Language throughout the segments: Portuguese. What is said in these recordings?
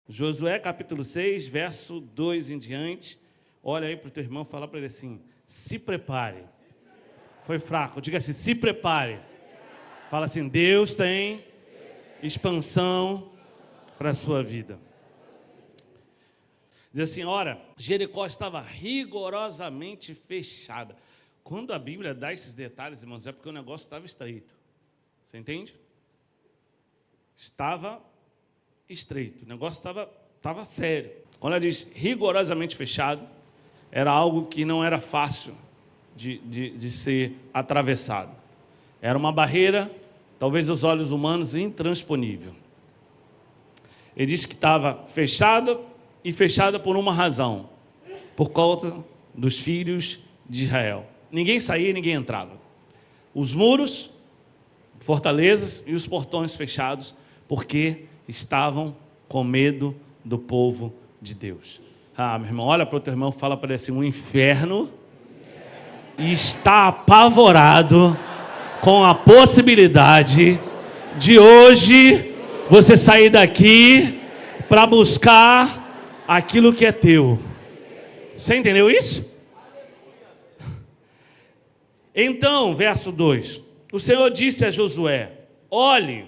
Josué capítulo 6, verso 2 em diante. Olha aí para o teu irmão, fala para ele assim: se prepare. Foi fraco, diga assim: se prepare. Fala assim: Deus tem expansão para a sua vida. Diz assim: ora, Jericó estava rigorosamente fechada. Quando a Bíblia dá esses detalhes, irmãos, é porque o negócio estava estreito. Você entende? Estava estreito, o negócio estava sério. Quando ela diz rigorosamente fechado, era algo que não era fácil de ser atravessado. Era uma barreira, talvez aos olhos humanos, intransponível. Ele disse que estava fechada e fechada por uma razão: por causa dos filhos de Israel. Ninguém saía, ninguém entrava. Os muros, fortalezas e os portões fechados, porque estavam com medo do povo de Deus. Ah, meu irmão, olha para o teu irmão, fala para ele assim: o inferno está apavorado com a possibilidade de hoje você sair daqui para buscar aquilo que é teu. Você entendeu isso? Então, verso 2: o Senhor disse a Josué: olhe,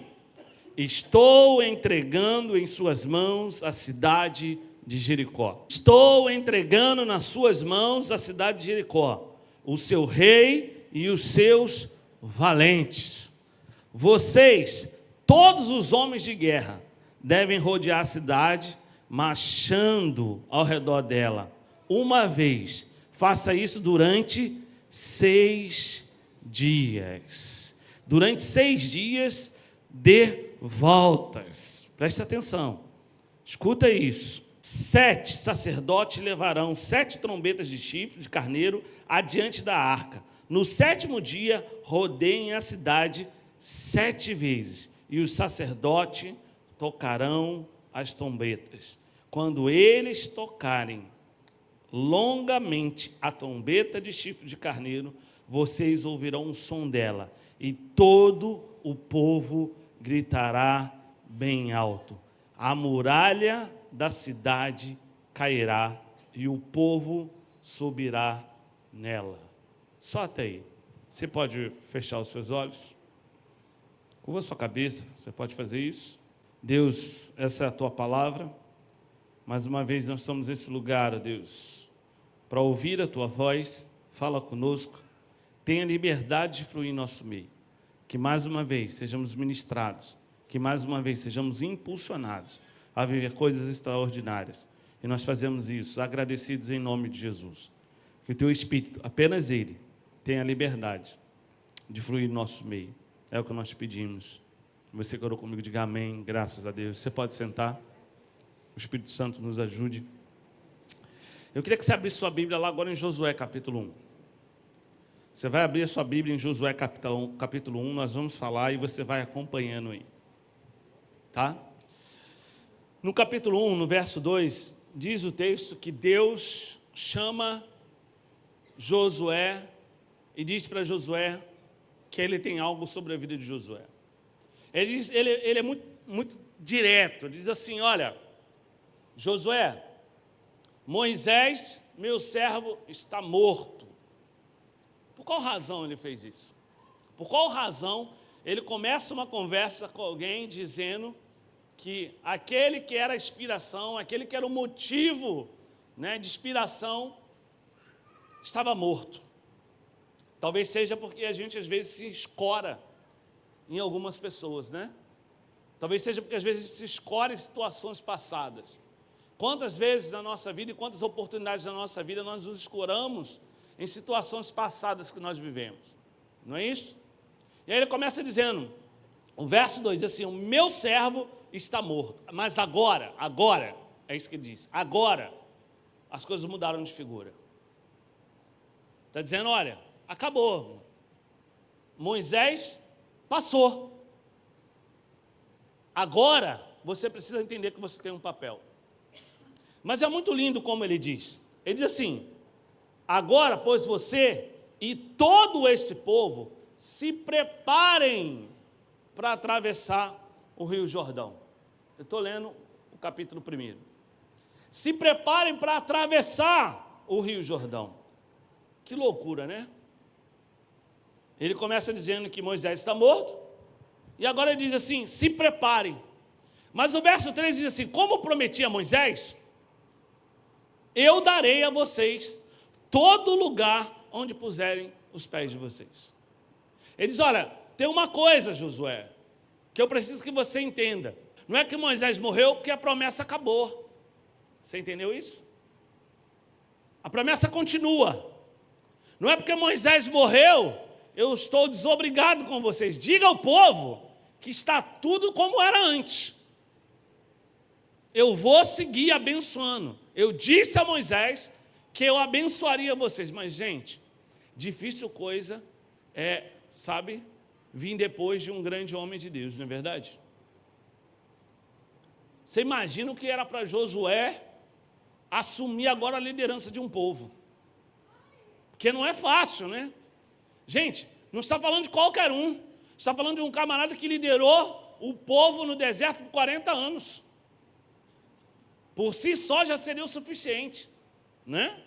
estou entregando em suas mãos a cidade de Jericó. Estou entregando nas suas mãos a cidade de Jericó, o seu rei e os seus valentes. Vocês, todos os homens de guerra, devem rodear a cidade, marchando ao redor dela uma vez. Faça isso durante 6 dias. Durante 6 dias dê voltas. Preste atenção. Escuta isso. 7 sacerdotes levarão 7 trombetas de chifre de carneiro adiante da arca. No 7º dia, rodeiem a cidade 7 vezes. E os sacerdotes tocarão as trombetas. Quando eles tocarem longamente a trombeta de chifre de carneiro, vocês ouvirão o som dela, e todo o povo gritará bem alto. A muralha da cidade cairá e o povo subirá nela. Só até aí. Você pode fechar os seus olhos? Curva a sua cabeça, você pode fazer isso? Deus, essa é a tua palavra. Mais uma vez nós estamos nesse lugar, ó Deus, para ouvir a tua voz. Fala conosco. Tenha liberdade de fluir em nosso meio. Que mais uma vez sejamos ministrados. Que mais uma vez sejamos impulsionados a viver coisas extraordinárias. E nós fazemos isso agradecidos em nome de Jesus. Que o teu Espírito, apenas Ele, tenha liberdade de fluir no nosso meio. É o que nós pedimos. Você que orou comigo, diga amém, graças a Deus. Você pode sentar. O Espírito Santo nos ajude. Eu queria que você abrisse sua Bíblia lá agora em Josué capítulo 1. Você vai abrir a sua Bíblia em Josué capítulo 1, nós vamos falar e você vai acompanhando aí. Tá? No capítulo 1, no verso 2, diz o texto que Deus chama Josué e diz para Josué que ele tem algo sobre a vida de Josué. Ele é muito direto, ele diz assim: olha, Josué, Moisés, meu servo, está morto. Por qual razão ele fez isso? Por qual razão ele começa uma conversa com alguém dizendo que aquele que era a inspiração, aquele que era o motivo, né, de inspiração, estava morto? Talvez seja porque a gente às vezes se escora em algumas pessoas, né? Talvez seja porque às vezes a gente se escora em situações passadas. Quantas vezes na nossa vida e quantas oportunidades na nossa vida nós nos escoramos em situações passadas que nós vivemos, não é isso? E aí ele começa dizendo, o verso 2 diz assim: o meu servo está morto, mas agora, é isso que ele diz, agora as coisas mudaram de figura. Está dizendo, olha, acabou, Moisés passou, agora você precisa entender que você tem um papel. Mas é muito lindo como ele diz assim: agora, pois, você e todo esse povo se preparem para atravessar o Rio Jordão. Eu estou lendo o capítulo 1. Se preparem para atravessar o Rio Jordão. Que loucura, né? Ele começa dizendo que Moisés está morto, e agora ele diz assim, se preparem. Mas o verso 3 diz assim, como prometi a Moisés, eu darei a vocês todo lugar onde puserem os pés de vocês. Ele diz, olha, tem uma coisa, Josué, que eu preciso que você entenda. Não é que Moisés morreu porque a promessa acabou. Você entendeu isso? A promessa continua. Não é porque Moisés morreu, eu estou desobrigado com vocês. Diga ao povo que está tudo como era antes. Eu vou seguir abençoando. Eu disse a Moisés que eu abençoaria vocês. Mas, gente, difícil coisa é, sabe, vir depois de um grande homem de Deus, não é verdade? Você imagina o que era para Josué assumir agora a liderança de um povo. Porque não é fácil, né? Gente, não está falando de qualquer um. Está falando de um camarada que liderou o povo no deserto por 40 anos. Por si só já seria o suficiente, né?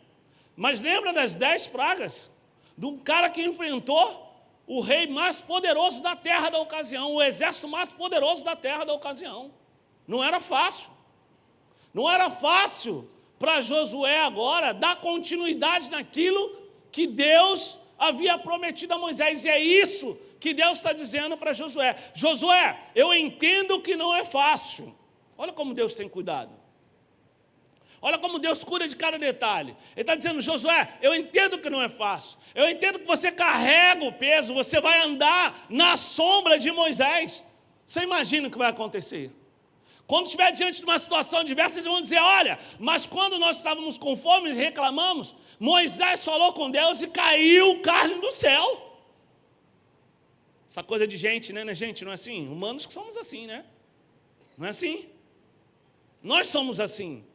Mas lembra das 10 pragas? De um cara que enfrentou o rei mais poderoso da terra da ocasião, o exército mais poderoso da terra da ocasião. Não era fácil. Não era fácil para Josué agora dar continuidade naquilo que Deus havia prometido a Moisés. E é isso que Deus está dizendo para Josué. Josué, eu entendo que não é fácil. Olha como Deus tem cuidado. Olha como Deus cuida de cada detalhe. Ele está dizendo, Josué, eu entendo que não é fácil. Eu entendo que você carrega o peso, você vai andar na sombra de Moisés. Você imagina o que vai acontecer? Quando estiver diante de uma situação adversa, eles vão dizer, olha, mas quando nós estávamos com fome e reclamamos, Moisés falou com Deus e caiu carne do céu. Essa coisa de gente, né, gente? Não é assim? Humanos que somos assim, né? Não é assim? Nós somos assim.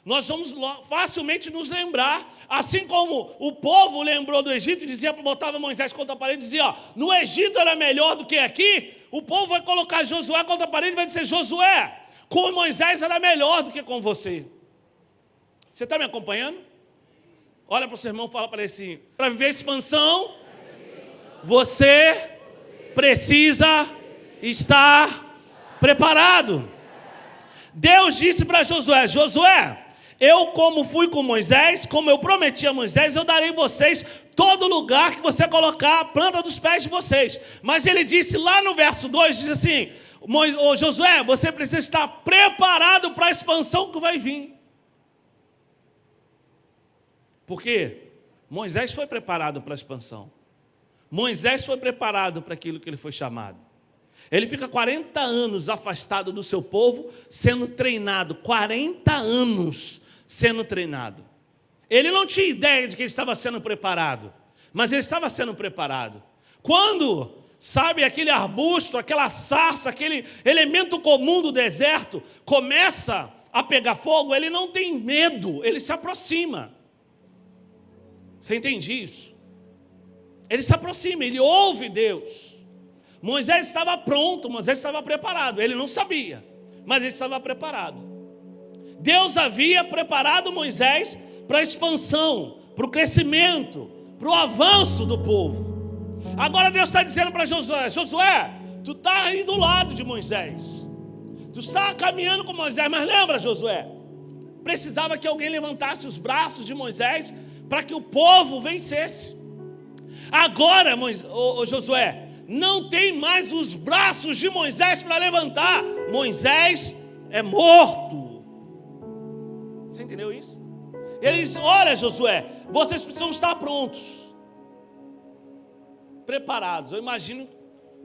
Nós vamos facilmente nos lembrar, assim como o povo lembrou do Egito e dizia, botava Moisés contra a parede e dizia, ó, no Egito era melhor do que aqui, o povo vai colocar Josué contra a parede e vai dizer, Josué, com Moisés era melhor do que com você. Você está me acompanhando? Olha para o seu irmão e fala para ele assim, para viver expansão, você precisa estar preparado. Deus disse para Josué, Josué, eu como fui com Moisés, como eu prometi a Moisés, eu darei a vocês todo lugar que você colocar a planta dos pés de vocês. Mas ele disse lá no verso 2, diz assim, Josué, você precisa estar preparado para a expansão que vai vir. Por quê? Moisés foi preparado para a expansão. Moisés foi preparado para aquilo que ele foi chamado. Ele fica 40 anos afastado do seu povo, sendo treinado. 40 anos sendo treinado. Ele não tinha ideia de que ele estava sendo preparado, mas ele estava sendo preparado. Quando, sabe, aquele arbusto, aquela sarça, aquele elemento comum do deserto, começa a pegar fogo, ele não tem medo, ele se aproxima. Você entende isso? Ele se aproxima, ele ouve Deus. Moisés estava pronto, Moisés estava preparado. Ele não sabia, mas ele estava preparado. Deus havia preparado Moisés para a expansão, para o crescimento, para o avanço do povo. Agora Deus está dizendo para Josué, Josué, tu está aí do lado de Moisés. Tu está caminhando com Moisés, mas lembra, Josué, precisava que alguém levantasse os braços de Moisés para que o povo vencesse. Agora, Josué, não tem mais os braços de Moisés para levantar. Moisés é morto. Você entendeu isso? Ele disse, olha, Josué, vocês precisam estar prontos, preparados. Eu imagino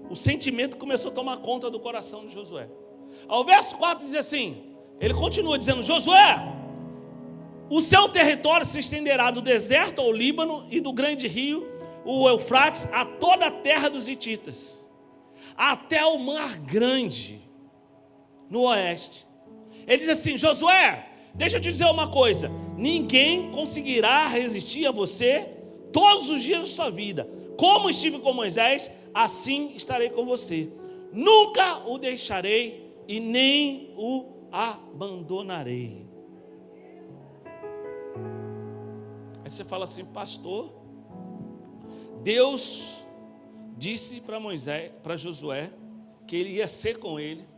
o sentimento que começou a tomar conta do coração de Josué. Ao verso 4 diz assim, ele continua dizendo, Josué, o seu território se estenderá do deserto ao Líbano e do grande rio, o Eufrates, a toda a terra dos hititas, até o mar grande, no oeste. Ele diz assim, Josué, deixa eu te dizer uma coisa, ninguém conseguirá resistir a você todos os dias da sua vida. Como estive com Moisés, assim estarei com você. Nunca o deixarei e nem o abandonarei. Aí você fala assim, pastor, Deus disse para Josué que ele ia ser com ele.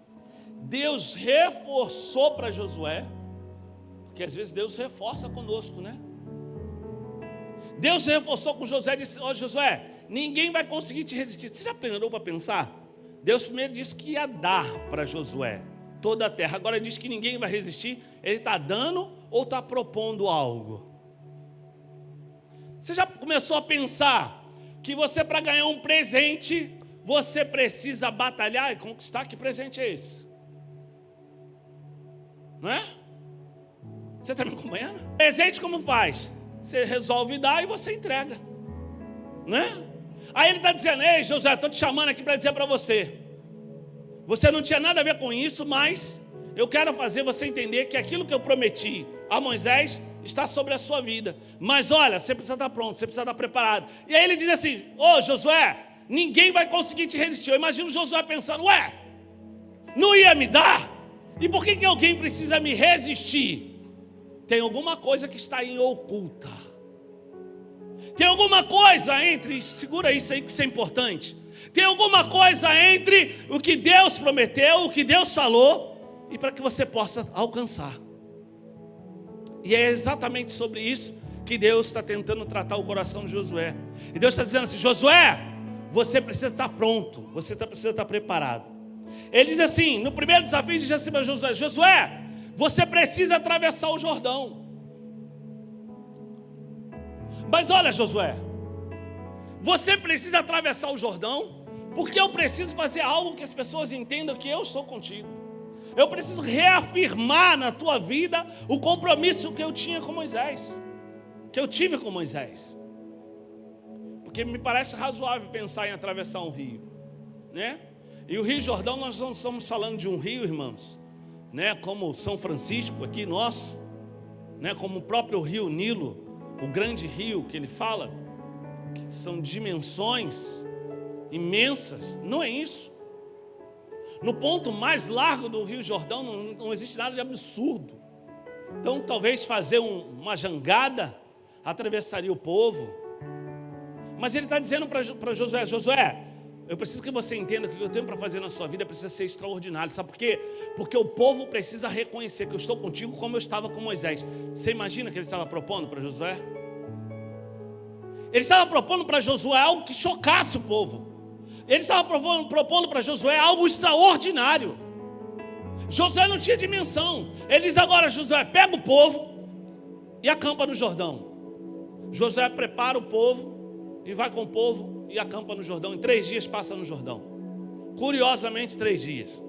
Deus reforçou para Josué, porque às vezes Deus reforça conosco, né? Deus reforçou com Josué e disse, Josué, ninguém vai conseguir te resistir. Você já parou para pensar? Deus primeiro disse que ia dar para Josué toda a terra. Agora diz que ninguém vai resistir. Ele está dando ou está propondo algo? Você já começou a pensar que você, para ganhar um presente, você precisa batalhar e conquistar? Que presente é esse? Não é? Você está me acompanhando? Presente como faz? Você resolve dar e você entrega, não é? Aí ele está dizendo, ei Josué, estou te chamando aqui para dizer para você, você não tinha nada a ver com isso, mas eu quero fazer você entender que aquilo que eu prometi a Moisés está sobre a sua vida. Mas olha, você precisa estar pronto, você precisa estar preparado. E aí ele diz assim, Josué, ninguém vai conseguir te resistir. Eu imagino Josué pensando, não ia me dar? E por que alguém precisa me resistir? Tem alguma coisa que está em oculta. Tem alguma coisa entre, segura isso aí que isso é importante. Tem alguma coisa entre o que Deus prometeu, o que Deus falou, e para que você possa alcançar. E é exatamente sobre isso que Deus está tentando tratar o coração de Josué. E Deus está dizendo assim, Josué, você precisa estar pronto, você precisa estar preparado. Ele diz assim, no primeiro desafio, diz assim para Josué, Josué, você precisa atravessar o Jordão. Mas olha, Josué, você precisa atravessar o Jordão, porque eu preciso fazer algo que as pessoas entendam que eu estou contigo. Eu preciso reafirmar na tua vida o compromisso que eu tinha com Moisés, que eu tive com Moisés. Porque me parece razoável pensar em atravessar um rio, né? E o Rio Jordão, nós não estamos falando de um rio, irmãos, né? Como São Francisco aqui nosso, né? Como o próprio Rio Nilo, o grande rio que ele fala, que são dimensões imensas. Não é isso. No ponto mais largo do Rio Jordão não existe nada de absurdo. Então talvez fazer uma jangada atravessaria o povo. Mas ele está dizendo para Josué, Josué, eu preciso que você entenda que o que eu tenho para fazer na sua vida precisa ser extraordinário. Sabe por quê? Porque o povo precisa reconhecer que eu estou contigo como eu estava com Moisés. Você imagina que ele estava propondo para Josué? Ele estava propondo para Josué algo que chocasse o povo. Ele estava propondo para Josué algo extraordinário. Josué não tinha dimensão. Ele diz agora, Josué, pega o povo e acampa no Jordão. Josué prepara o povo e vai com o povo e acampa no Jordão. Em 3 dias passa no Jordão. Curiosamente, 3 dias.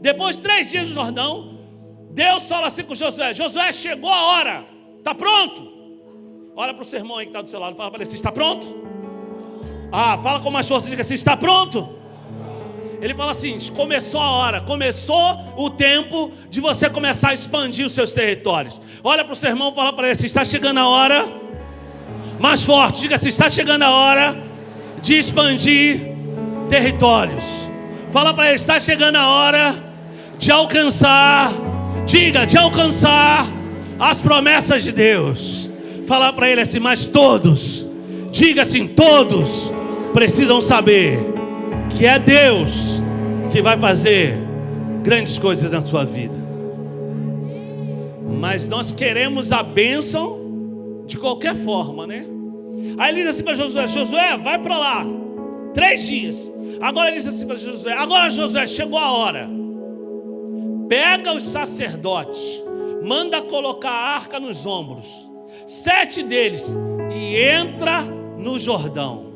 Depois de 3 dias no Jordão, Deus fala assim com Josué, Josué, chegou a hora, está pronto? Olha para o seu irmão aí que está do seu lado, fala para ele, está pronto? Fala com mais força, diga assim, está pronto? Ele fala assim, começou a hora, começou o tempo de você começar a expandir os seus territórios. Olha para o seu irmão e fala para ele assim, está chegando a hora, mais forte, diga assim, está chegando a hora de expandir territórios. Fala para ele, está chegando a hora de alcançar, diga, de alcançar as promessas de Deus. Fala para ele assim, mas todos, diga assim, todos precisam saber que é Deus que vai fazer grandes coisas na sua vida. Mas nós queremos a bênção de qualquer forma, né? Aí ele diz assim para Josué, Josué, vai para lá, 3 dias. Agora ele diz assim para Josué, agora Josué, chegou a hora. Pega os sacerdotes, manda colocar a arca nos ombros, 7 deles, e entra no Jordão.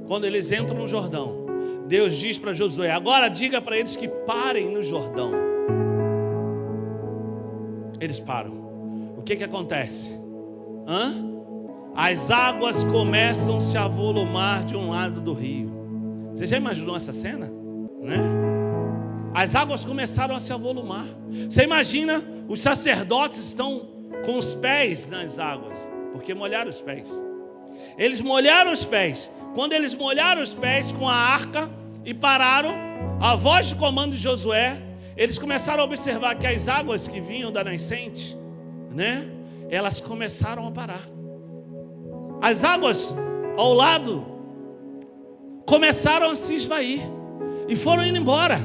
Quando eles entram no Jordão, Deus diz para Josué, agora diga para eles que parem no Jordão. Eles param. O que acontece? As águas começam a se avolumar de um lado do rio. Você já imaginou essa cena? Né? As águas começaram a se avolumar. Você imagina, os sacerdotes estão com os pés nas águas, porque molharam os pés. Eles molharam os pés. Quando eles molharam os pés com a arca e pararam, a voz de comando de Josué, eles começaram a observar que as águas que vinham da nascente, né, elas começaram a parar. As águas ao lado começaram a se esvair e foram indo embora.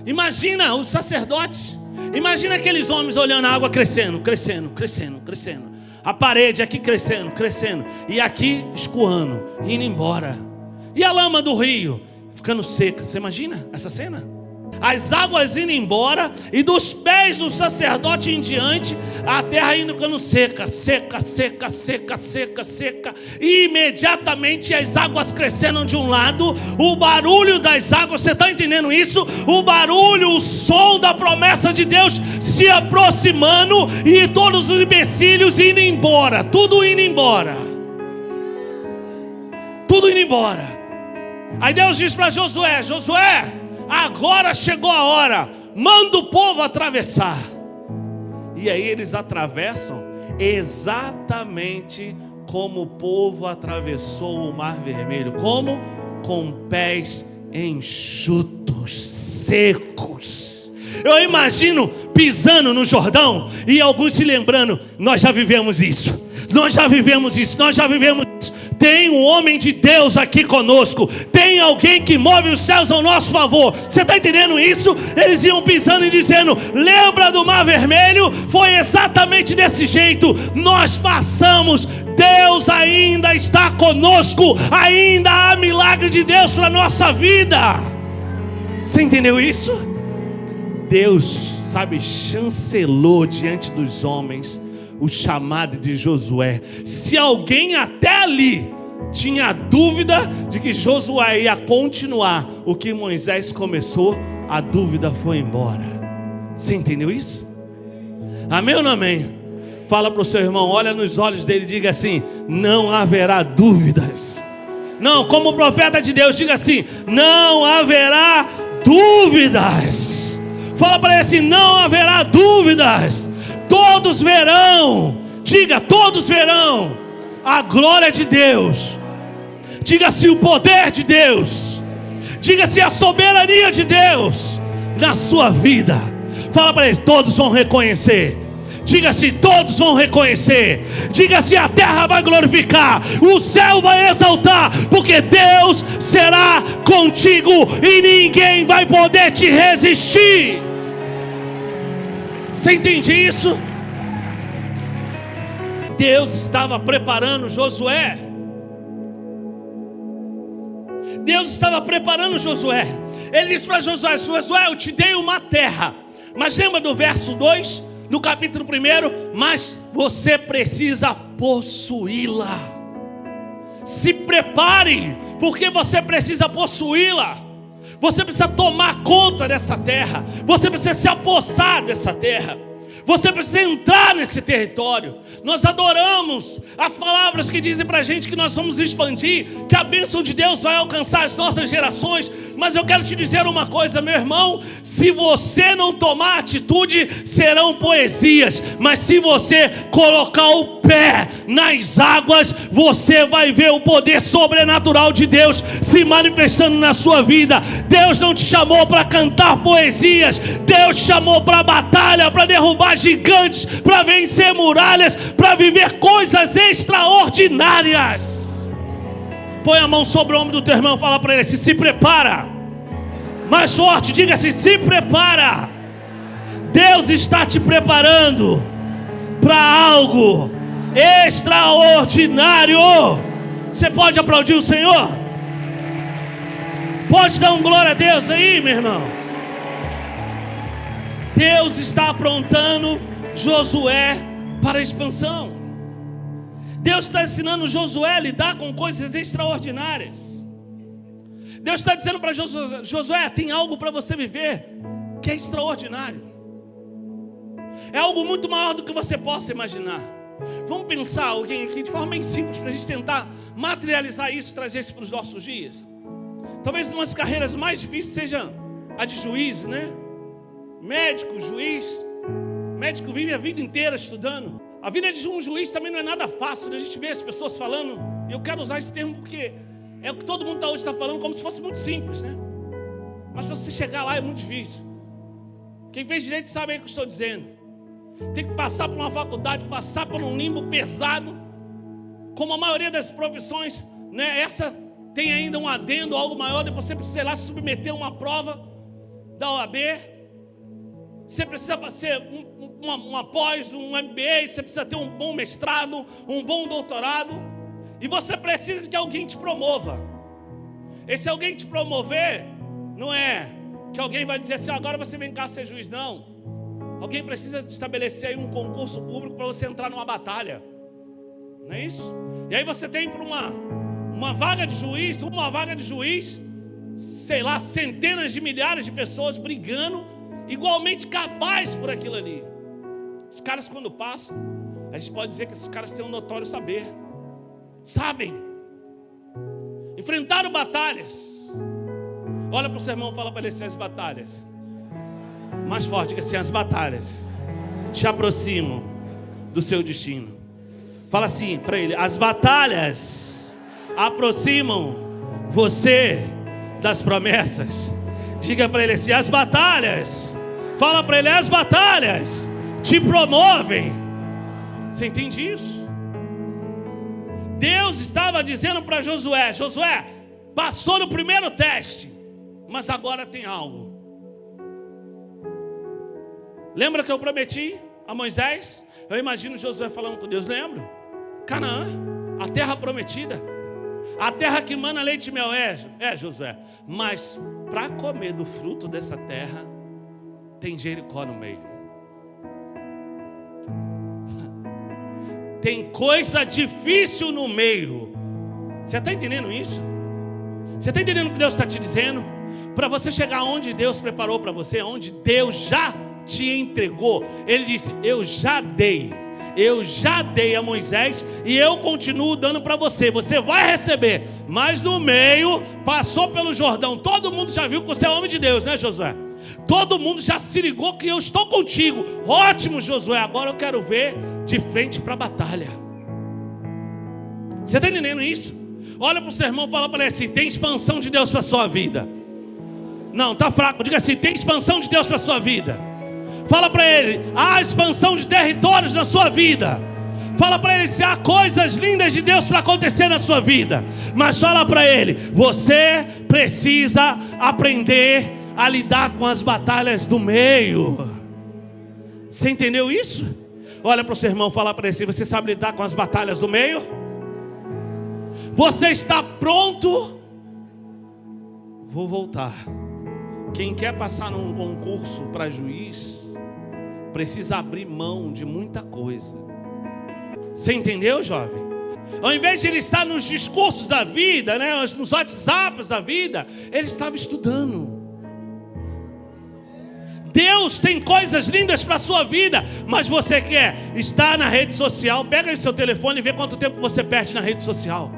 Imagina os sacerdotes, imagina aqueles homens olhando a água crescendo, crescendo, crescendo, crescendo. A parede aqui crescendo, crescendo, e aqui escoando, indo embora. E a lama do rio ficando seca. Você imagina essa cena? As águas indo embora, e dos pés do sacerdote em diante, a terra indo ficando seca, seca, seca, seca, seca, seca. E imediatamente as águas crescendo de um lado, o barulho das águas, você está entendendo isso? O barulho, o som da promessa de Deus se aproximando, e todos os empecilhos indo embora, tudo indo embora. Tudo indo embora. Aí Deus diz para Josué: Josué, agora chegou a hora, manda o povo atravessar. E aí eles atravessam exatamente como o povo atravessou o Mar Vermelho. Como? Com pés enxutos, secos. Eu imagino pisando no Jordão e alguns se lembrando: nós já vivemos isso, nós já vivemos isso, nós já vivemos isso. Tem um homem de Deus aqui conosco, tem alguém que move os céus ao nosso favor. Você está entendendo isso? Eles iam pisando e dizendo: lembra do Mar Vermelho? Foi exatamente desse jeito. Nós passamos, Deus ainda está conosco, ainda há milagre de Deus para a nossa vida. Você entendeu isso? Deus, sabe, chancelou diante dos homens o chamado de Josué. Se alguém até ali tinha dúvida de que Josué ia continuar o que Moisés começou, a dúvida foi embora. Você entendeu isso? Amém ou não amém? Fala para o seu irmão, olha nos olhos dele e diga assim: não haverá dúvidas. Não, como profeta de Deus, diga assim: não haverá dúvidas. Fala para ele assim: não haverá dúvidas. Todos verão, diga, todos verão a glória de Deus. Diga-se o poder de Deus. Diga-se a soberania de Deus na sua vida. Fala para eles: todos vão reconhecer. Diga-se, todos vão reconhecer. Diga-se, a terra vai glorificar, o céu vai exaltar, porque Deus será contigo e ninguém vai poder te resistir. Você entende isso? Deus estava preparando Josué. Deus estava preparando Josué. Ele disse para Josué: Josué, eu te dei uma terra. Mas lembra do verso 2, no capítulo 1? Mas você precisa possuí-la. Se prepare, porque você precisa possuí-la. Você precisa tomar conta dessa terra. Você precisa se apossar dessa terra. Você precisa entrar nesse território. Nós adoramos as palavras que dizem pra gente que nós vamos expandir, que a bênção de Deus vai alcançar as nossas gerações. Mas eu quero te dizer uma coisa, meu irmão: se você não tomar atitude, serão poesias. Mas se você colocar o pé nas águas, você vai ver o poder sobrenatural de Deus se manifestando na sua vida. Deus não te chamou para cantar poesias. Deus te chamou para batalha, para derrubar gigantes, para vencer muralhas, para viver coisas extraordinárias. Põe a mão sobre o ombro do teu irmão, fala para ele: se prepara. Mais forte, diga assim: se prepara. Deus está te preparando para algo extraordinário. Você pode aplaudir o Senhor? Pode dar um glória a Deus aí, meu irmão? Deus está aprontando Josué para a expansão. Deus está ensinando Josué a lidar com coisas extraordinárias. Deus está dizendo para Josué: Josué, tem algo para você viver que é extraordinário. É algo muito maior do que você possa imaginar. Vamos pensar alguém aqui de forma bem simples, para a gente tentar materializar isso e trazer isso para os nossos dias. Talvez uma das carreiras mais difíceis seja a de juiz, né? Médico, juiz. Médico vive a vida inteira estudando. A vida de um juiz também não é nada fácil, né? A gente vê as pessoas falando, e eu quero usar esse termo porque é o que todo mundo hoje está falando, como se fosse muito simples, né? Mas para você chegar lá é muito difícil. Quem fez direito sabe o que eu estou dizendo. Tem que passar por uma faculdade, passar por um limbo pesado, como a maioria das profissões, né? Essa tem ainda um adendo, algo maior. Depois você precisa ir lá se submeter a uma prova da OAB. Você precisa fazer uma pós, um MBA. Você precisa ter um bom mestrado, um bom doutorado. E você precisa que alguém te promova. Esse alguém te promover não é que alguém vai dizer assim: agora você vem cá ser juiz. Não. Alguém precisa estabelecer aí um concurso público para você entrar numa batalha. Não é isso? E aí você tem para uma vaga de juiz, sei lá, centenas de milhares de pessoas brigando, igualmente capazes por aquilo ali. Os caras, quando passam, a gente pode dizer que esses caras têm um notório saber. Sabem. Enfrentaram batalhas. Olha para o seu irmão e fala para ele assim: as batalhas. Mais forte, diga assim: as batalhas te aproximam do seu destino. Fala assim para ele: as batalhas aproximam você das promessas. Diga para ele assim: as batalhas. Fala para ele: as batalhas te promovem. Você entende isso? Deus estava dizendo para Josué: Josué, passou no primeiro teste, mas agora tem algo. Lembra que eu prometi a Moisés? Eu imagino Josué falando com Deus: lembro? Canaã, a terra prometida, a terra que mana leite e mel. Josué, mas para comer do fruto dessa terra tem Jericó no meio. Tem coisa difícil no meio. Você está entendendo isso? Você está entendendo o que Deus está te dizendo? Para você chegar onde Deus preparou para você, onde Deus já te entregou. Ele disse: eu já dei a Moisés e eu continuo dando para você. Você vai receber. Mas no meio, passou pelo Jordão. Todo mundo já viu que você é homem de Deus, né, Josué? Todo mundo já se ligou que eu estou contigo. Ótimo, Josué, agora eu quero ver de frente para a batalha. Você está entendendo isso? Olha para o seu irmão e fala para ele assim: tem expansão de Deus para a sua vida. Não, está fraco. Diga assim: tem expansão de Deus para a sua vida. Fala para ele: há expansão de territórios na sua vida. Fala para ele se há coisas lindas de Deus para acontecer na sua vida. Mas fala para ele: você precisa aprender a lidar com as batalhas do meio. Você entendeu isso? Olha para o seu irmão, fala para ele assim: você sabe lidar com as batalhas do meio? Você está pronto? Vou voltar. Quem quer passar num concurso para juiz precisa abrir mão de muita coisa. Você entendeu, jovem? Ao invés de ele estar nos discursos da vida, né, nos WhatsApps da vida, ele estava estudando. Deus tem coisas lindas para a sua vida, mas você quer estar na rede social? Pega aí seu telefone e vê quanto tempo você perde na rede social.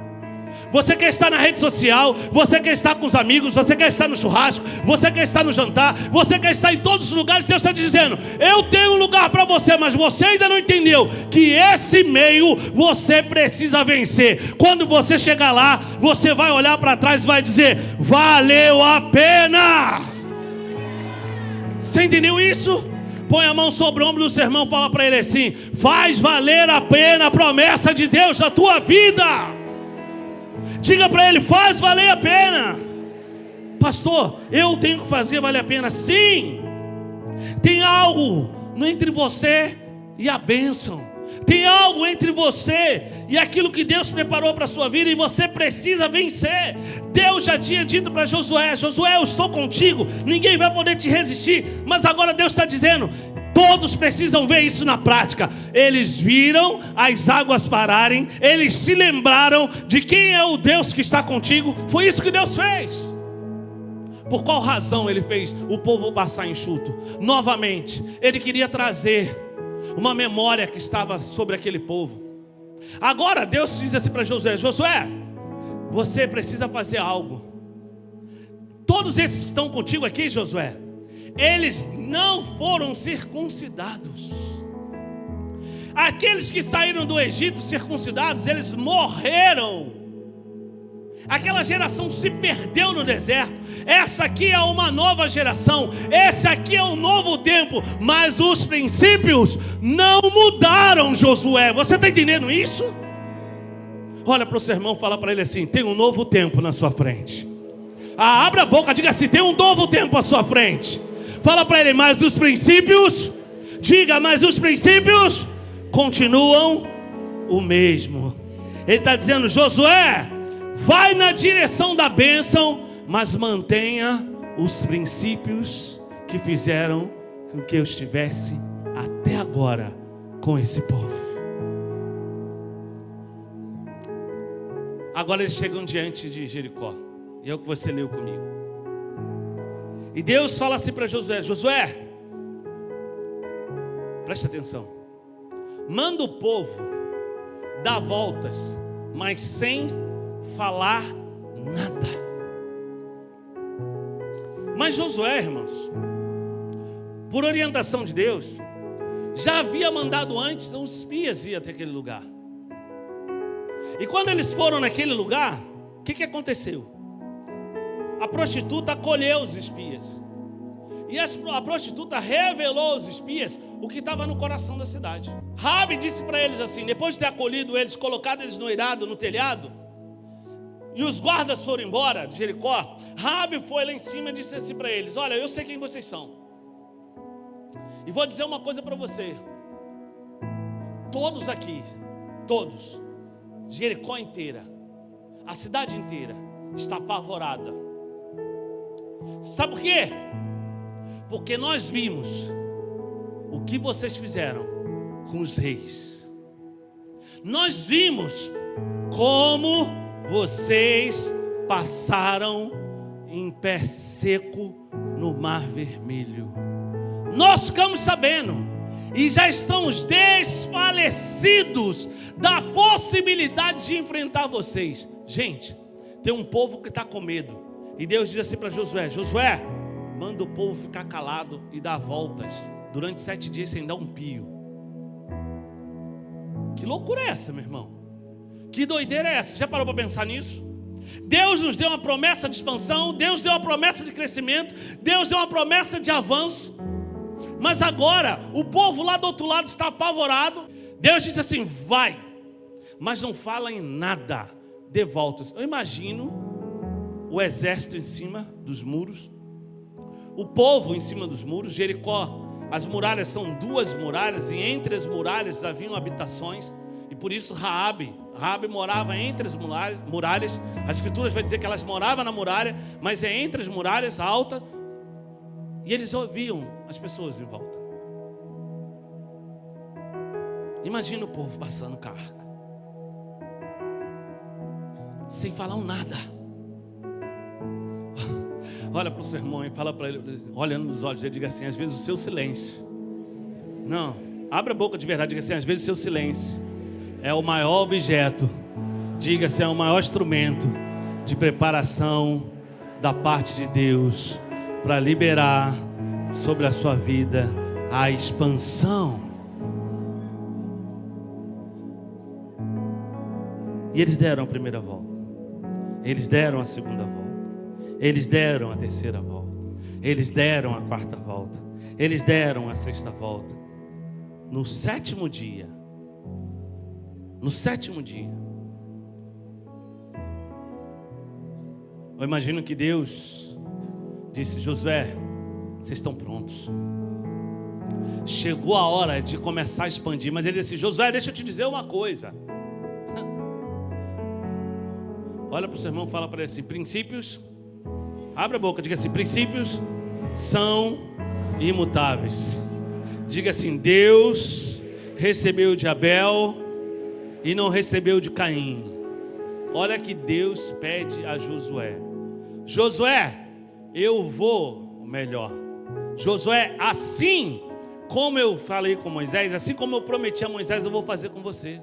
Você quer estar na rede social, você quer estar com os amigos, você quer estar no churrasco, você quer estar no jantar, você quer estar em todos os lugares. Deus está te dizendo: eu tenho um lugar para você, mas você ainda não entendeu que esse meio você precisa vencer. Quando você chegar lá, você vai olhar para trás e vai dizer: valeu a pena. Você entendeu isso? Põe a mão sobre o ombro do seu irmão, fala para ele assim: faz valer a pena a promessa de Deus na tua vida. Diga para ele: faz valer a pena. Pastor, eu tenho que fazer valer a pena. Sim. Tem algo entre você e a bênção. Tem algo entre você e aquilo que Deus preparou para a sua vida, e você precisa vencer. Deus já tinha dito para Josué: Josué, eu estou contigo, ninguém vai poder te resistir. Mas agora Deus está dizendo: todos precisam ver isso na prática. Eles viram as águas pararem, eles se lembraram de quem é o Deus que está contigo. Foi isso que Deus fez. Por qual razão ele fez o povo passar enxuto? Novamente, ele queria trazer uma memória que estava sobre aquele povo. Agora Deus diz assim para Josué: Josué, você precisa fazer algo. Todos esses que estão contigo aqui, Josué, eles não foram circuncidados. Aqueles que saíram do Egito circuncidados, eles morreram. Aquela geração se perdeu no deserto. Essa aqui é uma nova geração. Esse aqui é um novo tempo. Mas os princípios não mudaram, Josué. Você está entendendo isso? Olha para o seu irmão, fala para ele assim: tem um novo tempo na sua frente. Abra a boca, diga assim: tem um novo tempo à sua frente. Fala para ele: mas os princípios, diga, mas os princípios continuam o mesmo. Ele está dizendo: Josué, vai na direção da bênção, mas mantenha os princípios que fizeram com que eu estivesse até agora com esse povo. Agora eles chegam diante de Jericó, e é o que você leu comigo. E Deus fala assim para Josué: Josué, preste atenção, manda o povo dar voltas, mas sem falar nada. Mas Josué, irmãos, por orientação de Deus, já havia mandado antes os espias ir até aquele lugar. E quando eles foram naquele lugar, o que aconteceu? A prostituta acolheu os espias. E a prostituta revelou aos espias o que estava no coração da cidade. Raabe disse para eles assim, depois de ter acolhido eles, colocado eles no eirado, no telhado, e os guardas foram embora de Jericó, Raabe foi lá em cima e disse assim para eles: olha, eu sei quem vocês são, e vou dizer uma coisa para você. Todos aqui, todos, Jericó inteira, a cidade inteira está apavorada. Sabe por quê? Porque nós vimos o que vocês fizeram com os reis. Nós vimos como vocês passaram em pé seco no Mar Vermelho. Nós ficamos sabendo e já estamos desfalecidos da possibilidade de enfrentar vocês. Gente, tem um povo que está com medo. E Deus diz assim para Josué: Josué, manda o povo ficar calado e dar voltas durante 7 dias sem dar um pio. Que loucura é essa, meu irmão? Que doideira é essa? Já parou para pensar nisso? Deus nos deu uma promessa de expansão, Deus deu uma promessa de crescimento, Deus deu uma promessa de avanço. Mas agora o povo lá do outro lado está apavorado. Deus disse assim: vai, mas não fala em nada, dê voltas. Eu imagino o exército em cima dos muros, o povo em cima dos muros. Jericó, as muralhas são 2 muralhas, e entre as muralhas haviam habitações, e por isso Raabe morava entre as muralhas. As escrituras vai dizer que elas moravam na muralha, mas é entre as muralhas, alta, e eles ouviam as pessoas em volta. Imagina o povo passando com a arca, sem falar um nada. Olha para o seu irmão e fala para ele, olhando nos olhos dele, diga assim: às vezes o seu silêncio, não, abra a boca de verdade, diga assim: às vezes o seu silêncio é o maior objeto, diga assim, é o maior instrumento de preparação da parte de Deus para liberar sobre a sua vida a expansão. E eles deram a primeira volta, eles deram a segunda volta, eles deram a terceira volta, eles deram a quarta volta, eles deram a sexta volta. No sétimo dia, eu imagino que Deus disse: Josué, vocês estão prontos, chegou a hora de começar a expandir. Mas ele disse: Josué, deixa eu te dizer uma coisa. Olha para o seu irmão, fala para ele assim: princípios, abre a boca, diga assim: princípios são imutáveis. Diga assim: Deus recebeu de Abel e não recebeu de Caim. Olha que Deus pede a Josué: Josué, eu vou, melhor, Josué, assim como eu falei com Moisés, assim como eu prometi a Moisés, eu vou fazer com você.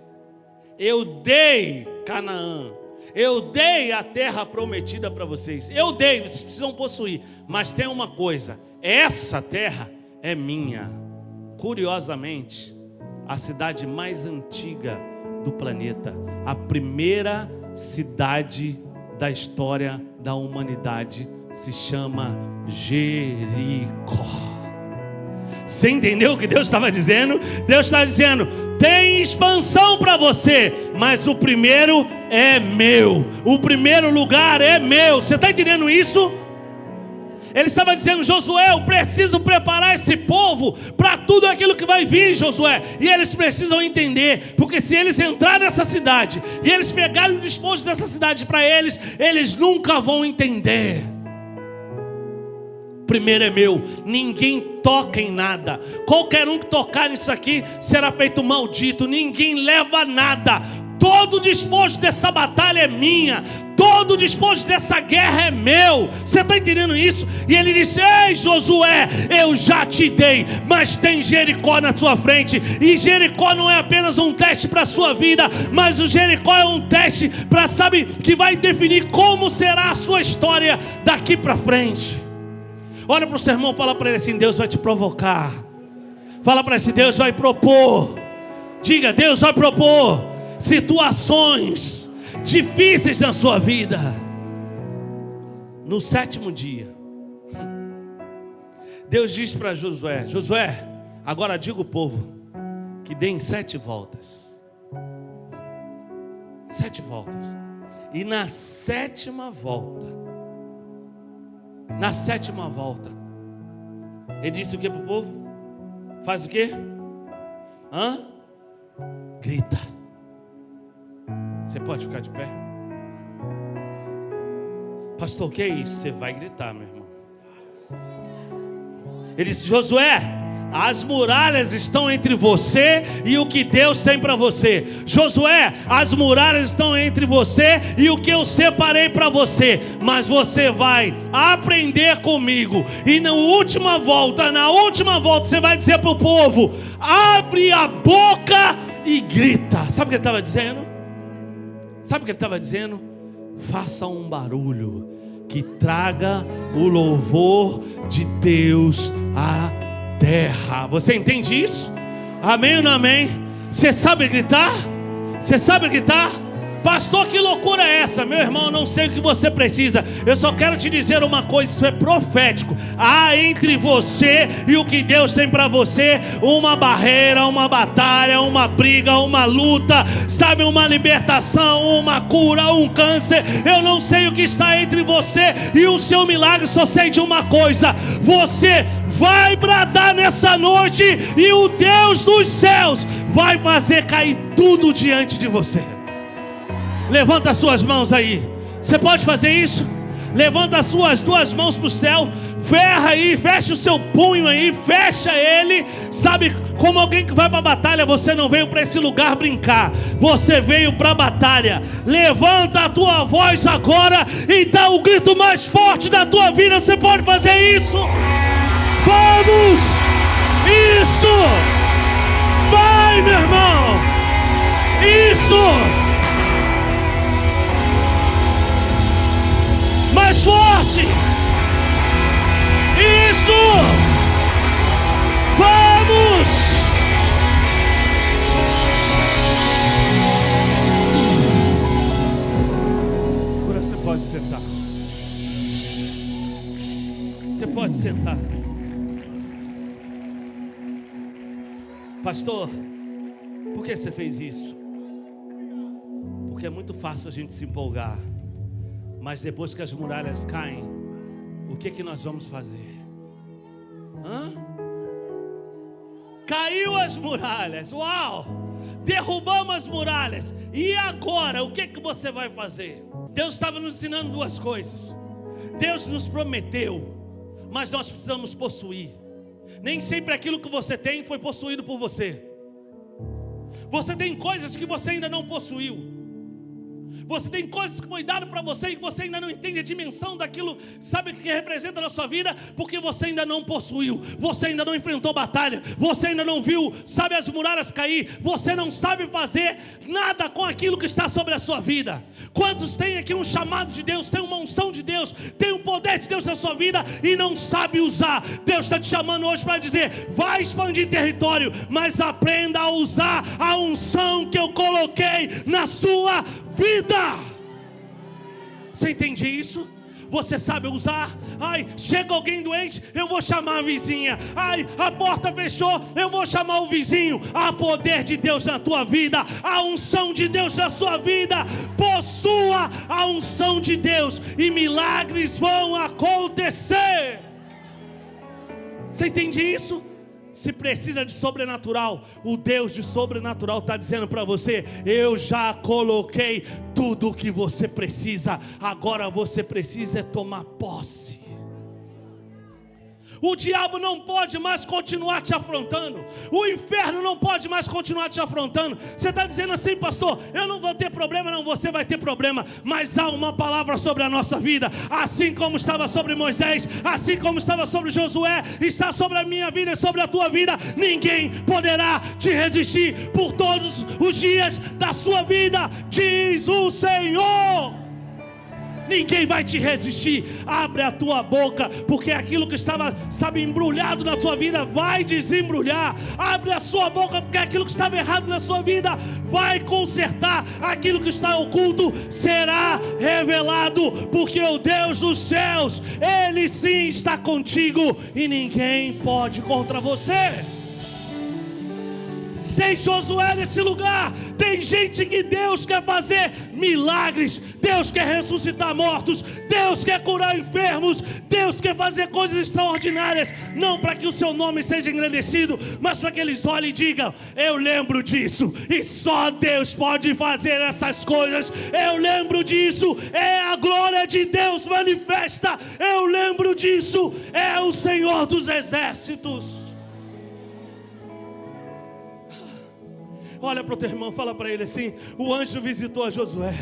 Eu dei Canaã, eu dei a terra prometida para vocês, eu dei, vocês precisam possuir. Mas tem uma coisa: essa terra é minha. Curiosamente, a cidade mais antiga do planeta, a primeira cidade da história da humanidade se chama Jericó. Você entendeu o que Deus estava dizendo? Deus estava dizendo: tem expansão para você, mas o primeiro é meu, o primeiro lugar é meu. Você está entendendo isso? Ele estava dizendo: Josué, eu preciso preparar esse povo para tudo aquilo que vai vir, Josué. E eles precisam entender, porque se eles entrarem nessa cidade e eles pegarem o despojo dessa cidade para eles, eles nunca vão entender. Primeiro é meu, ninguém toca em nada. Qualquer um que tocar nisso aqui será feito maldito. Ninguém leva nada. Todo o despojo dessa batalha é minha. Todo o despojo dessa guerra é meu. Você está entendendo isso? E ele disse: ei Josué, eu já te dei, mas tem Jericó na sua frente. E Jericó não é apenas um teste para a sua vida, mas o Jericó é um teste para, sabe, que vai definir como será a sua história daqui para frente. Olha para o seu irmão, fala para ele assim: Deus vai te provocar. Fala para ele assim: Deus vai propor. Diga: Deus vai propor situações difíceis na sua vida. No 7º dia, Deus diz para Josué: Josué, agora diga o povo que deem 7 voltas. 7 voltas. E na 7ª volta, ele disse o que para o povo? Faz o que? Grita. Você pode ficar de pé? Pastor, o que é isso? Você vai gritar, meu irmão. Ele disse: Josué, as muralhas estão entre você e o que Deus tem para você. Josué, as muralhas estão entre você e o que eu separei para você. Mas você vai aprender comigo. E na última volta você vai dizer para o povo: abre a boca e grita. Sabe o que ele estava dizendo? Faça um barulho que traga o louvor de Deus à terra. Você entende isso? Amém ou não amém? Você sabe gritar? Pastor, que loucura é essa? Meu irmão, eu não sei o que você precisa. Eu só quero te dizer uma coisa, isso é profético. Há entre você e o que Deus tem para você uma barreira, uma batalha, uma briga, uma luta, sabe, uma libertação, uma cura, um câncer. Eu não sei o que está entre você e o seu milagre, só sei de uma coisa: você vai bradar nessa noite e o Deus dos céus vai fazer cair tudo diante de você. Levanta as suas mãos aí. Você pode fazer isso? Levanta as suas 2 mãos para o céu. Ferra aí, fecha o seu punho aí, fecha ele. Sabe, como alguém que vai para a batalha, você não veio para esse lugar brincar. Você veio para a batalha. Levanta a tua voz agora e dá o grito mais forte da tua vida. Você pode fazer isso? Vamos! Isso! Vai, meu irmão! Isso! Mais forte! Isso! Vamos! Agora você pode sentar. Você pode sentar. Pastor, por que você fez isso? Porque é muito fácil a gente se empolgar. Mas depois que as muralhas caem, o que nós vamos fazer? Caiu as muralhas, uau! Derrubamos as muralhas. E agora, o que você vai fazer? Deus estava nos ensinando 2 coisas. Deus nos prometeu, mas nós precisamos possuir. Nem sempre aquilo que você tem foi possuído por você. Você tem coisas que você ainda não possuiu. Você tem coisas que foi dado para você e que você ainda não entende a dimensão daquilo, sabe, que representa na sua vida, porque você ainda não possuiu, você ainda não enfrentou batalha, você ainda não viu, sabe, as muralhas cair, você não sabe fazer nada com aquilo que está sobre a sua vida. Quantos têm aqui um chamado de Deus, tem uma unção de Deus, tem um poder de Deus na sua vida e não sabe usar? Deus está te chamando hoje para dizer: vai expandir território, mas aprenda a usar a unção que eu coloquei na sua vida. Você entende isso? Você sabe usar? Ai, chega alguém doente, eu vou chamar a vizinha. Ai, a porta fechou, eu vou chamar o vizinho. Há poder de Deus na tua vida, há unção de Deus na sua vida. Possua a unção de Deus e milagres vão acontecer. Você entende isso? Se precisa de sobrenatural, o Deus de sobrenatural está dizendo para você: eu já coloquei tudo o que você precisa, agora você precisa tomar posse. O diabo não pode mais continuar te afrontando. O inferno não pode mais continuar te afrontando. Você está dizendo assim: pastor, eu não vou ter problema. Não, você vai ter problema. Mas há uma palavra sobre a nossa vida. Assim como estava sobre Moisés, assim como estava sobre Josué, está sobre a minha vida e sobre a tua vida. Ninguém poderá te resistir por todos os dias da sua vida, diz o Senhor. Ninguém vai te resistir. Abre a tua boca, porque aquilo que estava, embrulhado na tua vida vai desembrulhar. Abre a sua boca, porque aquilo que estava errado na sua vida vai consertar. Aquilo que está oculto será revelado, porque o Deus dos céus, Ele sim está contigo e ninguém pode contra você. Tem Josué nesse lugar. Tem gente que Deus quer fazer milagres. Deus quer ressuscitar mortos. Deus quer curar enfermos. Deus quer fazer coisas extraordinárias. Não para que o seu nome seja engrandecido, mas para que eles olhem e digam: eu lembro disso. E só Deus pode fazer essas coisas. Eu lembro disso. É a glória de Deus manifesta. Eu lembro disso. É o Senhor dos exércitos. Olha para o teu irmão, fala para ele assim: o anjo visitou a Josué.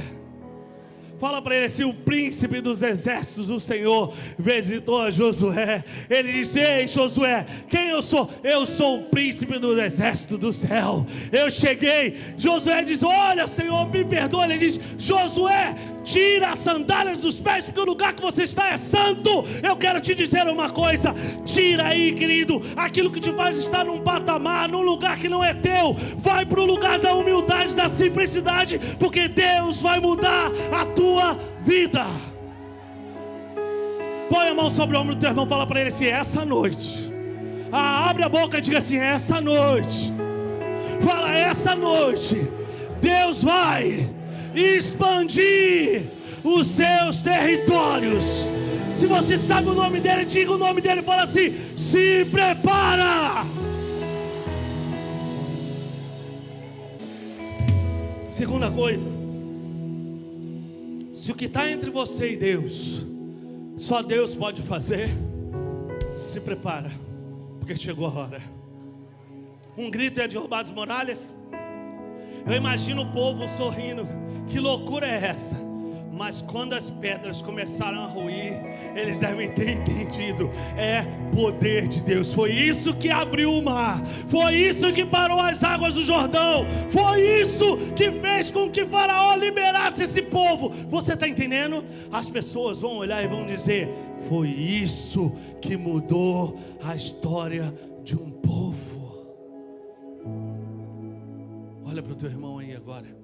Fala para ele assim: o príncipe dos exércitos, o Senhor, visitou a Josué. Ele disse: ei Josué, quem eu sou? Eu sou o príncipe do exército do céu. Eu cheguei. Josué diz: olha Senhor, me perdoa. Ele diz: Josué, tira as sandálias dos pés, porque o lugar que você está é santo. Eu quero te dizer uma coisa: tira aí, querido, aquilo que te faz estar num patamar, num lugar que não é teu. Vai para o lugar da humildade, da simplicidade, porque Deus vai mudar a tua vida. Põe a mão sobre o ombro do teu irmão, fala para ele assim: essa noite, abre a boca e diga assim: essa noite, fala, essa noite Deus vai expandir os seus territórios. Se você sabe o nome dele, diga o nome dele, fala assim: se prepara. Segunda coisa, se o que está entre você e Deus, só Deus pode fazer, se prepara, porque chegou a hora. Um grito é derrubar as muralhas. Eu imagino o povo sorrindo: que loucura é essa? Mas quando as pedras começaram a ruir, eles devem ter entendido: é poder de Deus. Foi isso que abriu o mar, foi isso que parou as águas do Jordão, foi isso que fez com que Faraó liberasse esse povo. Você está entendendo? As pessoas vão olhar e vão dizer: foi isso que mudou a história de um povo. Olha para o teu irmão aí agora.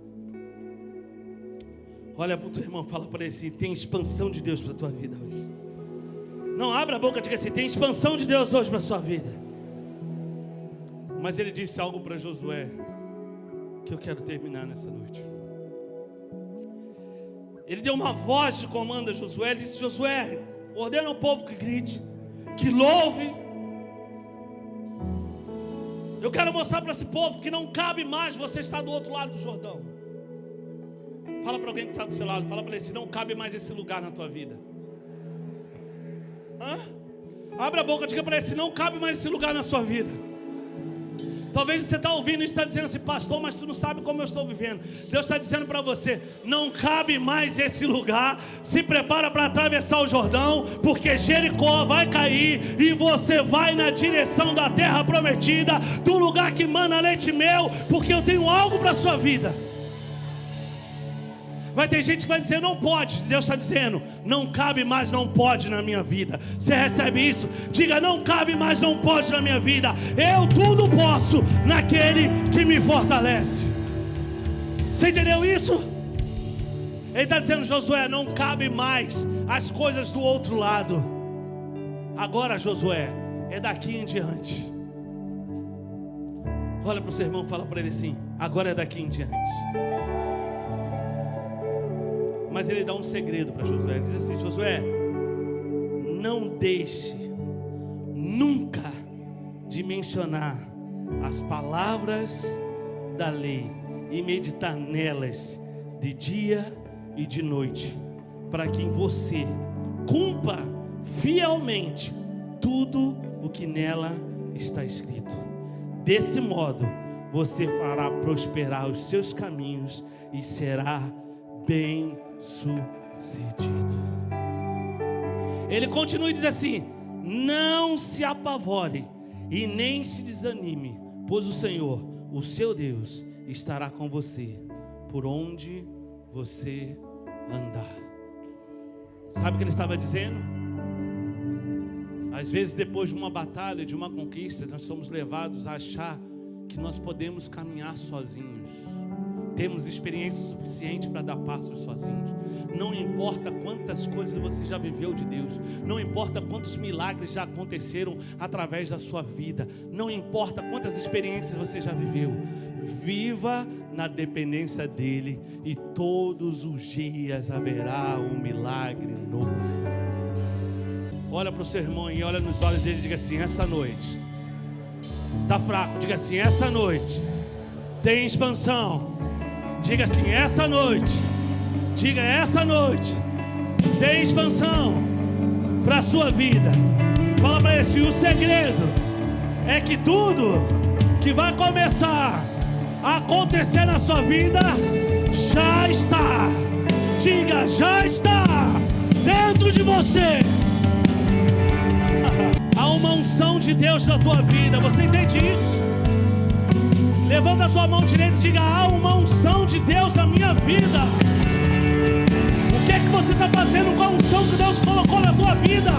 Olha para o teu irmão, fala para ele assim: tem expansão de Deus para a tua vida hoje. Não, abra a boca e diga assim: tem expansão de Deus hoje para a sua vida. Mas ele disse algo para Josué que eu quero terminar nessa noite. Ele deu uma voz de comando a Josué. Ele disse: Josué, ordena ao povo que grite, que louve. Eu quero mostrar para esse povo que não cabe mais você estar do outro lado do Jordão. Fala para alguém que está do seu lado, fala para ele assim: não cabe mais esse lugar na tua vida. Abre a boca, diga para ele assim: não cabe mais esse lugar na sua vida. Talvez você está ouvindo e está dizendo assim: pastor, mas tu não sabe como eu estou vivendo. Deus está dizendo para você: não cabe mais esse lugar. Se prepara para atravessar o Jordão, porque Jericó vai cair e você vai na direção da terra prometida, do lugar que mana leite e mel, porque eu tenho algo para a sua vida. Vai ter gente que vai dizer: não pode. Deus está dizendo: não cabe mais, não pode na minha vida. Você recebe isso? Diga: não cabe mais, não pode na minha vida. Eu tudo posso naquele que me fortalece. Você entendeu isso? Ele está dizendo: Josué, não cabe mais as coisas do outro lado. Agora, Josué, é daqui em diante. Olha para o seu irmão e fala para ele assim: agora é daqui em diante. Mas ele dá um segredo para Josué. Ele diz assim: Josué, não deixe nunca de mencionar as palavras da lei e meditar nelas de dia e de noite, para que você cumpra fielmente tudo o que nela está escrito. Desse modo você fará prosperar os seus caminhos e será bem sucedido. Ele continua e diz assim: não se apavore e nem se desanime, pois o Senhor, o seu Deus, estará com você por onde você andar. Sabe o que ele estava dizendo? Às vezes, depois de uma batalha, de uma conquista, nós somos levados a achar que nós podemos caminhar sozinhos. Temos experiência suficiente para dar passos sozinhos. Não importa quantas coisas você já viveu de Deus, não importa quantos milagres já aconteceram através da sua vida, não importa quantas experiências você já viveu, viva na dependência dEle e todos os dias haverá um milagre novo. Olha para o seu irmão e olha nos olhos dele e diga assim: essa noite está fraco, diga assim: essa noite tem expansão. Diga assim: essa noite, diga: essa noite tem expansão para a sua vida. Fala para ele assim: o segredo é que tudo que vai começar a acontecer na sua vida já está. Diga: já está dentro de você. Há uma unção de Deus na tua vida, você entende isso? Levanta a tua mão direita e diga: há uma unção de Deus na minha vida. O que é que você está fazendo com a unção que Deus colocou na tua vida?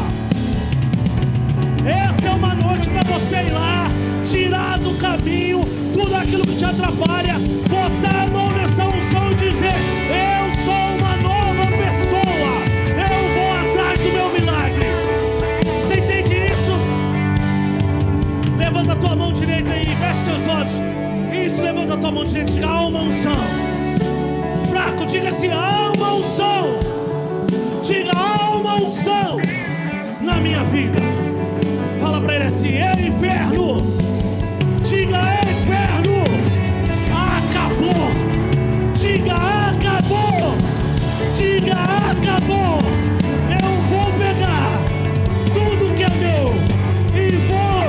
Essa é uma noite para você ir lá, tirar do caminho tudo aquilo que te atrapalha, botar a mão nessa unção e dizer: eu sou uma nova pessoa, eu vou atrás do meu milagre. Você entende isso? Levanta a tua mão direita aí, fecha seus olhos. Isso, levanta a tua mão direita e diga: há uma unção. Fraco, diga assim: há uma unção. Diga: há uma unção na minha vida. Fala para ele assim: ei, inferno. Diga: ei, inferno, acabou. Diga: acabou. Diga: acabou. Eu vou pegar tudo que é meu e vou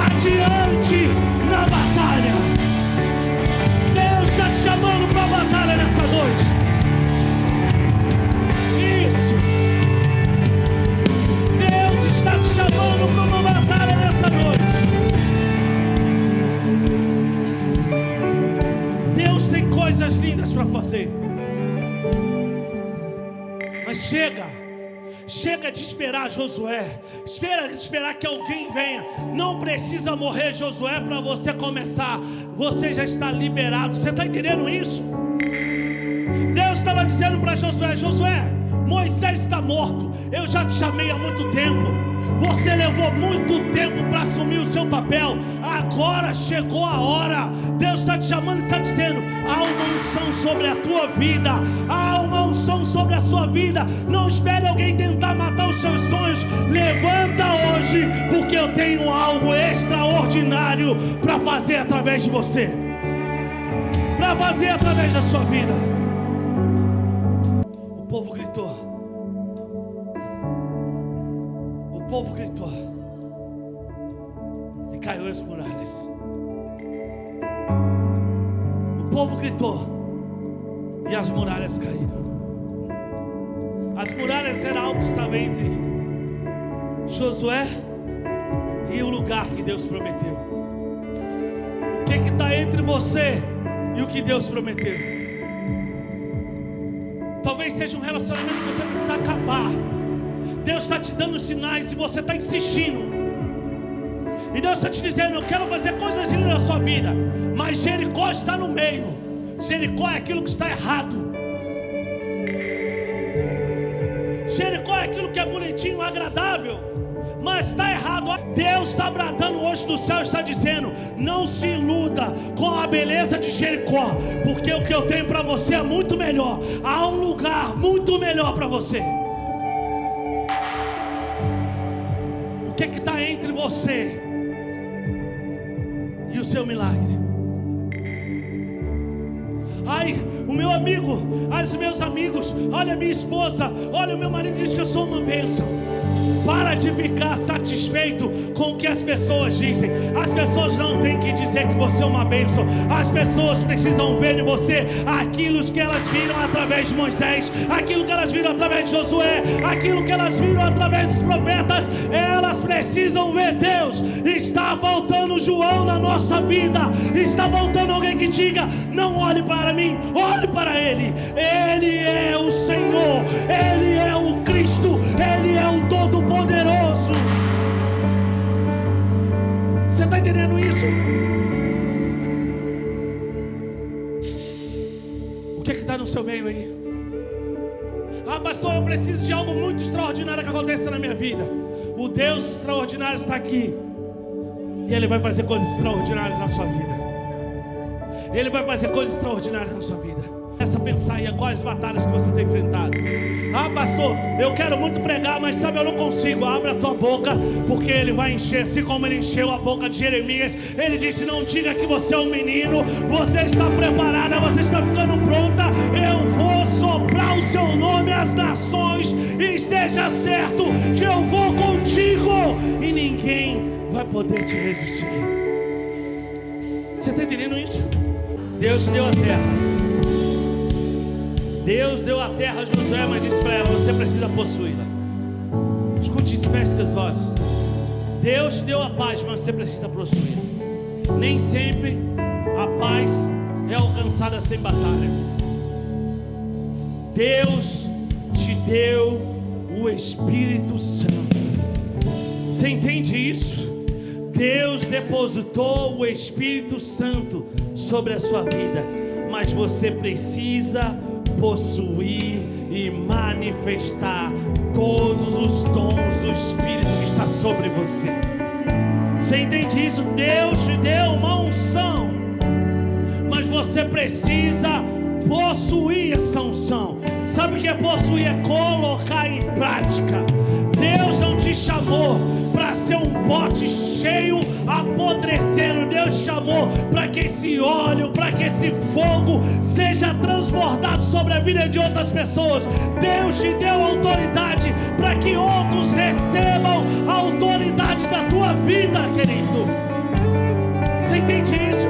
adiante na batalha. Deus está te chamando para a batalha nessa noite. Isso. Deus está te chamando para uma batalha nessa noite. Deus tem coisas lindas para fazer. Mas chega de esperar Josué. Chega de esperar que alguém venha. Não precisa morrer Josué para você começar. Você já está liberado. Você está entendendo isso? Deus estava dizendo para Josué: Josué, Moisés está morto. Eu já te chamei há muito tempo. Você levou muito tempo para assumir o seu papel. Agora chegou a hora. Deus está te chamando e está dizendo: há uma unção sobre a tua vida. Há uma unção sobre a sua vida. Não espere alguém tentar matar os seus sonhos. Levanta hoje, porque eu tenho algo extraordinário para fazer através de você, para fazer através da sua vida. O povo gritou. O povo gritou e caiu as muralhas. O povo gritou e as muralhas caíram. As muralhas era algo que estava entre Josué e o lugar que Deus prometeu. O que está entre você e o que Deus prometeu? Talvez seja um relacionamento que você precisa acabar. Deus está te dando sinais e você está insistindo. E Deus está te dizendo: eu quero fazer coisas lindas na sua vida, mas Jericó está no meio. Jericó é aquilo que está errado. está errado. Deus está bradando hoje do céu, está dizendo: não se iluda com a beleza de Jericó, porque o que eu tenho para você é muito melhor. Há um lugar muito melhor para você. O que está entre você e o seu milagre? Ai, o meu amigo, os meus amigos, olha a minha esposa, olha o meu marido, diz que eu sou uma bênção. Para de ficar satisfeito com o que as pessoas dizem. As pessoas não têm que dizer que você é uma bênção. As pessoas precisam ver em você aquilo que elas viram através de Moisés, aquilo que elas viram através de Josué, aquilo que elas viram através dos profetas. Elas precisam ver Deus. Está faltando João na nossa vida. Está faltando alguém que diga: não olhe para mim, olhe para Ele. Ele é o Senhor, Ele é o Cristo, Ele é o Todo-Poderoso. Você está entendendo isso? O que está no seu meio aí? Ah, pastor, eu preciso de algo muito extraordinário que aconteça na minha vida. O Deus extraordinário está aqui, e Ele vai fazer coisas extraordinárias na sua vida. Ele vai fazer coisas extraordinárias na sua vida. Começa a pensar aí quais batalhas que você tem enfrentado. Ah, pastor, eu quero muito pregar, mas sabe, eu não consigo. Abre a tua boca, porque Ele vai encher, assim como Ele encheu a boca de Jeremias. Ele disse: não diga que você é um menino. Você está preparada, você está ficando pronta. Eu vou soprar o seu nome às nações, e esteja certo que eu vou contigo, e ninguém vai poder te resistir. Você está entendendo isso? Deus te deu a terra. Deus deu a terra a Josué, mas disse para ela: você precisa possuí-la. Escute isso, feche seus olhos. Deus te deu a paz, mas você precisa possuí-la. Nem sempre a paz é alcançada sem batalhas. Deus te deu o Espírito Santo. Você entende isso? Deus depositou o Espírito Santo sobre a sua vida, mas você precisa possuir e manifestar todos os dons do Espírito que está sobre você. Você entende isso? Deus te deu uma unção, mas você precisa possuir essa unção. Sabe o que é possuir? É colocar em prática. Deus não te chamou para ser um pote cheio, apodrecendo. Deus te chamou para que esse óleo, para que esse fogo seja transbordado sobre a vida de outras pessoas. Deus te deu autoridade para que outros recebam a autoridade da tua vida, querido. Você entende isso?